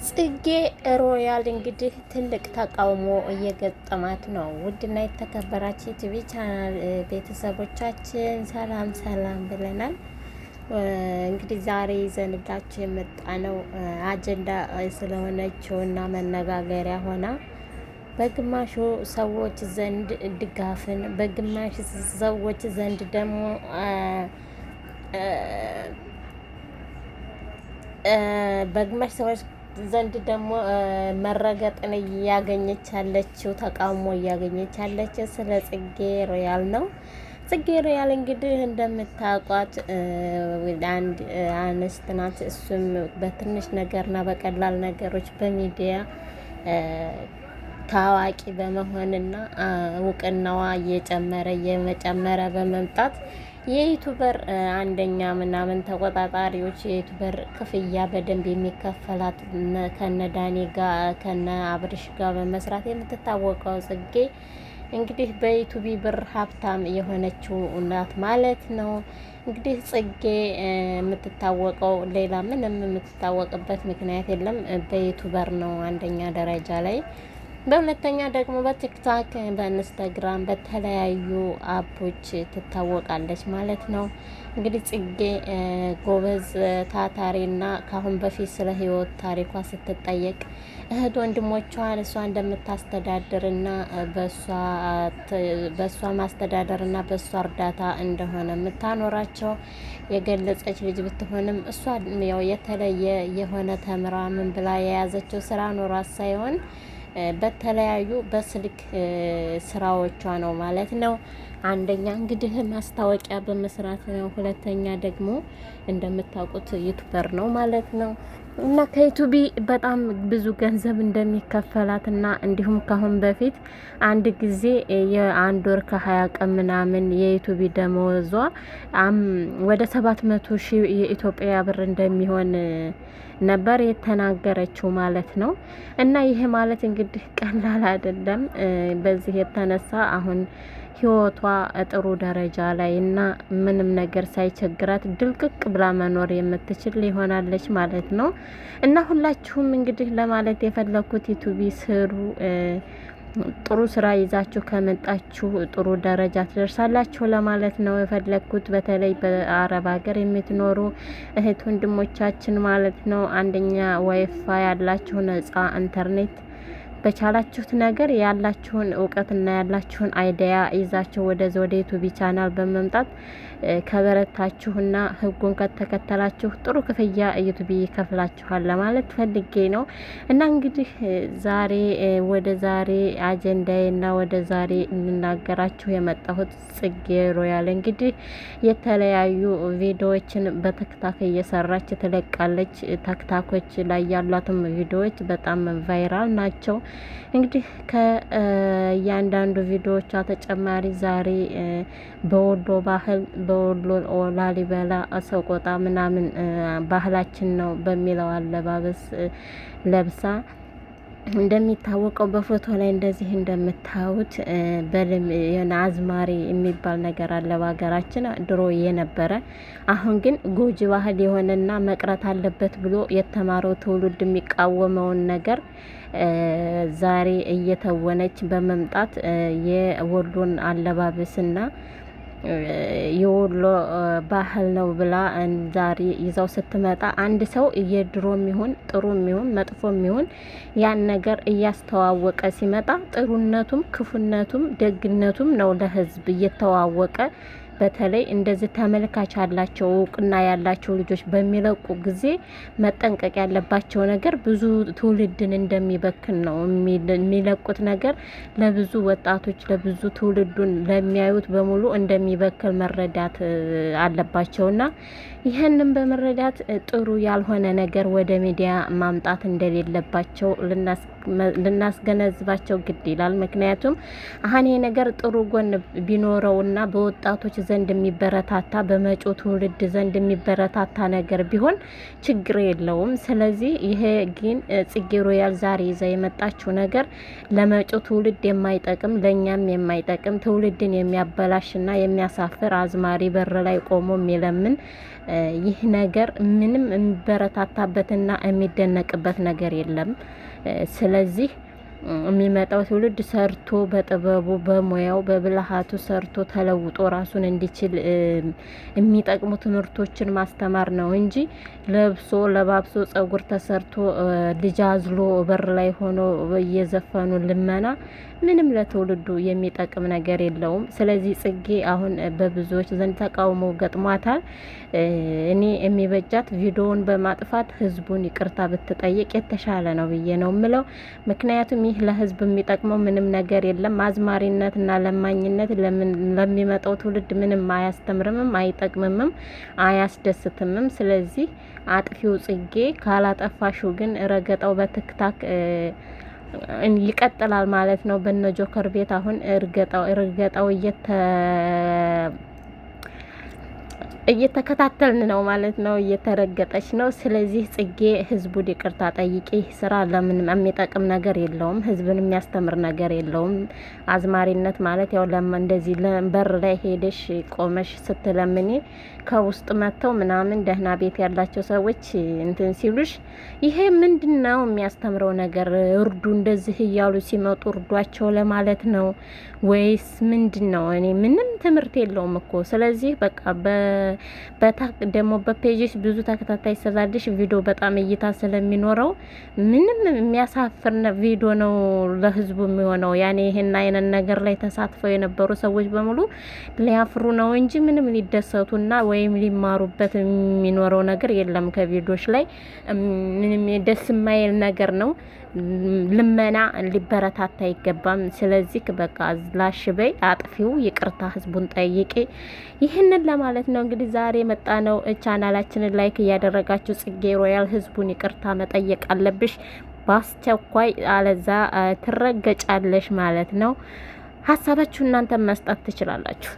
ጽጌ ሮያል እንግዲህ ትልቅ ተቃውሞ እየገጠማት ነው። ውድና የተከበራችሁ ቲቪ ቻናል ቤተሰቦቻችን ሰላም ሰላም ብለናል። እንግዲህ ዛሬ ይዘንላችሁ የመጣ ነው አጀንዳ ስለሆነችው እና መነጋገሪያ ሆና በግማሹ ሰዎች ዘንድ ድጋፍን በግማሽ ሰዎች ዘንድ ደግሞ በግማሽ ሰዎች ዘንድ ደግሞ መረገጥን እያገኘች ያለችው ተቃውሞ እያገኘች ያለችው ስለ ጽጌ ሮያል ነው። ጽጌ ሮያል እንግዲህ እንደምታውቋት አንድ አንስት ናት። እሱም በትንሽ ነገርና በቀላል ነገሮች በሚዲያ ታዋቂ በመሆንና እውቅናዋ እየጨመረ በመምጣት የዩቱበር አንደኛ ምናምን ተቆጣጣሪዎች የዩቱበር ክፍያ በደንብ የሚከፈላት ከነ ዳኒ ጋር ከነ አብርሽ ጋር በመስራት የምትታወቀው ጽጌ እንግዲህ በዩቱብ ብር ሀብታም የሆነችው ናት ማለት ነው። እንግዲህ ጽጌ የምትታወቀው ሌላ ምንም የምትታወቅበት ምክንያት የለም። በዩቱበር ነው አንደኛ ደረጃ ላይ። በሁለተኛ ደግሞ በቲክታክ በኢንስታግራም በተለያዩ አፖች ትታወቃለች ማለት ነው። እንግዲህ ጽጌ ጎበዝ ታታሪና ከአሁን በፊት ስለ ህይወት ታሪኳ ስትጠየቅ እህት ወንድሞቿን እሷ እንደምታስተዳድርና በእሷ ማስተዳደርና በእሷ እርዳታ እንደሆነ የምታኖራቸው የገለጸች ልጅ ብትሆንም እሷ ያው የተለየ የሆነ ተምራ ምን ብላ የያዘችው ስራ ኖሯት ሳይሆን በተለያዩ በስልክ ስራዎቿ ነው ማለት ነው። አንደኛ እንግዲህ ማስታወቂያ በመስራት ነው። ሁለተኛ ደግሞ እንደምታውቁት ዩቱበር ነው ማለት ነው። እና ከዩቱቢ በጣም ብዙ ገንዘብ እንደሚከፈላት እና እንዲሁም ካሁን በፊት አንድ ጊዜ የአንድ ወር ከ20 ቀን ምናምን የዩቱቢ ደመወዟ ወደ 700,000 የኢትዮጵያ ብር እንደሚሆን ነበር የተናገረችው ማለት ነው። እና ይሄ ማለት እንግዲህ ቀላል አይደለም። በዚህ የተነሳ አሁን ህይወቷ ጥሩ ደረጃ ላይ እና ምንም ነገር ሳይቸግራት ድልቅቅ ብላ መኖር የምትችል ይሆናለች ማለት ነው። እና ሁላችሁም እንግዲህ ለማለት የፈለኩት ዩቱብ ስሩ፣ ጥሩ ስራ ይዛችሁ ከመጣችሁ ጥሩ ደረጃ ትደርሳላችሁ ለማለት ነው የፈለኩት። በተለይ በአረብ ሀገር የምትኖሩ እህት ወንድሞቻችን ማለት ነው አንደኛ ዋይፋይ ያላችሁ ነጻ ኢንተርኔት በቻላችሁት ነገር ያላችሁን እውቀትና ያላችሁን አይዲያ ይዛችሁ ወደ ዩቱብ ቻናል በመምጣት ከበረታችሁና ህጉን ከተከተላችሁ ጥሩ ክፍያ ዩቱብ ይከፍላችኋል ለማለት ፈልጌ ነው። እና እንግዲህ ወደ ዛሬ አጀንዳዬና ወደ ዛሬ እንናገራችሁ የመጣሁት ጽጌ ሮያል እንግዲህ የተለያዩ ቪዲዮዎችን በተክታክ እየሰራች ትለቃለች። ተክታኮች ላይ ያሏትም ቪዲዮዎች በጣም ቫይራል ናቸው። እንግዲህ ከእያንዳንዱ ቪዲዮዎቿ ተጨማሪ ዛሬ በወሎ ባህል በወሎ ላሊበላ ሰቆጣ ምናምን ባህላችን ነው በሚለው አለባበስ ለብሳ እንደሚታወቀው በፎቶ ላይ እንደዚህ እንደምታዩት የሆነ አዝማሪ የሚባል ነገር አለ በሀገራችን ድሮ የነበረ። አሁን ግን ጎጂ ባህል የሆነና መቅረት አለበት ብሎ የተማረው ትውልድ የሚቃወመውን ነገር ዛሬ እየተወነች በመምጣት የወሎን አለባበስና የወሎ ባህል ነው ብላ ዛሬ ይዛው ስትመጣ አንድ ሰው የድሮም ይሁን ጥሩም ይሁን መጥፎም ይሁን ያን ነገር እያስተዋወቀ ሲመጣ ጥሩነቱም ክፉነቱም ደግነቱም ነው ለህዝብ እየተዋወቀ በተለይ እንደዚህ ተመልካች ያላቸው እውቅና ያላቸው ልጆች በሚለቁ ጊዜ መጠንቀቅ ያለባቸው ነገር ብዙ ትውልድን እንደሚበክን ነው። የሚለቁት ነገር ለብዙ ወጣቶች ለብዙ ትውልዱን ለሚያዩት በሙሉ እንደሚበክል መረዳት አለባቸውና ይህንን በመረዳት ጥሩ ያልሆነ ነገር ወደ ሚዲያ ማምጣት እንደሌለባቸው ልናስገነዝባቸው ግድ ይላል። ምክንያቱም አሁን ይሄ ነገር ጥሩ ጎን ቢኖረውና በወጣቶች ዘንድ የሚበረታታ በመጪው ትውልድ ዘንድ የሚበረታታ ነገር ቢሆን ችግር የለውም። ስለዚህ ይሄ ግን ጽጌ ሮያል ዛሬ ይዛ የመጣችው ነገር ለመጪው ትውልድ የማይጠቅም ለኛም የማይጠቅም ትውልድን የሚያበላሽና የሚያሳፍር አዝማሪ በር ላይ ቆሞ የሚለምን ይህ ነገር ምንም የሚበረታታበትና የሚደነቅበት ነገር የለም። ስለዚህ የሚመጣው ትውልድ ሰርቶ በጥበቡ በሙያው በብልሃቱ ሰርቶ ተለውጦ ራሱን እንዲችል የሚጠቅሙ ትምህርቶችን ማስተማር ነው እንጂ ለብሶ ለባብሶ ጸጉር ተሰርቶ ልጅ አዝሎ በር ላይ ሆኖ እየዘፈኑ ልመና ምንም ለትውልዱ የሚጠቅም ነገር የለውም። ስለዚህ ጽጌ አሁን በብዙዎች ዘንድ ተቃውሞ ገጥሟታል። እኔ የሚበጃት ቪዲዮውን በማጥፋት ህዝቡን ይቅርታ ብትጠይቅ የተሻለ ነው ብዬ ነው ምለው። ምክንያቱም ይህ ለህዝብ የሚጠቅመው ምንም ነገር የለም። አዝማሪነትና ለማኝነት ለሚመጣው ትውልድ ምንም አያስተምርምም፣ አይጠቅምምም፣ አያስደስትምም። ስለዚህ አጥፊው ጽጌ ካላጠፋሹ ግን ረገጣው በትክታክ ይቀጥላል ማለት ነው። በነ ጆከር ቤት አሁን እርገጣው እየተከታተልን ነው ማለት ነው። እየተረገጠች ነው። ስለዚህ ጽጌ ህዝቡን ይቅርታ ጠይቂ። ስራ ለምን የሚጠቅም ነገር የለውም። ህዝብን የሚያስተምር ነገር የለውም። አዝማሪነት ማለት ያው እንደዚህ በር ላይ ሄደሽ ቆመሽ ስትለምኒ ከውስጥ መጥተው ምናምን ደህና ቤት ያላቸው ሰዎች እንትን ሲሉሽ ይሄ ምንድነው የሚያስተምረው ነገር? እርዱ እንደዚህ እያሉ ሲመጡ እርዷቸው ለማለት ነው ወይስ ምንድነው? እኔ ምንም ትምህርት የለውም እኮ። ስለዚህ በቃ ደግሞ በፔጅሽ ብዙ ተከታታይ ስላለሽ ቪዲዮ በጣም እይታ ስለሚኖረው ምንም የሚያሳፍር ቪዲዮ ነው ለህዝቡ የሚሆነው። ያኔ ይሄን አይነት ነገር ላይ ተሳትፈው የነበሩ ሰዎች በሙሉ ሊያፍሩ ነው እንጂ ምንም ሊደሰቱና ወይም ሊማሩበት የሚኖረው ነገር የለም። ከቪዲዮሽ ላይ ምንም ደስ የማይል ነገር ነው። ልመና ሊበረታታ አይገባም። ስለዚህ በቃ ላሽ በይ፣ አጥፊው ይቅርታ ህዝቡን ጠይቂ። ይህንን ለማለት ነው እንግዲህ ዛሬ መጣ ነው። ቻናላችንን ላይክ እያደረጋችሁ ጽጌ ሮያል ህዝቡን ይቅርታ መጠየቅ አለብሽ በአስቸኳይ፣ አለዛ ትረገጫለሽ ማለት ነው። ሀሳባችሁ እናንተ መስጠት ትችላላችሁ።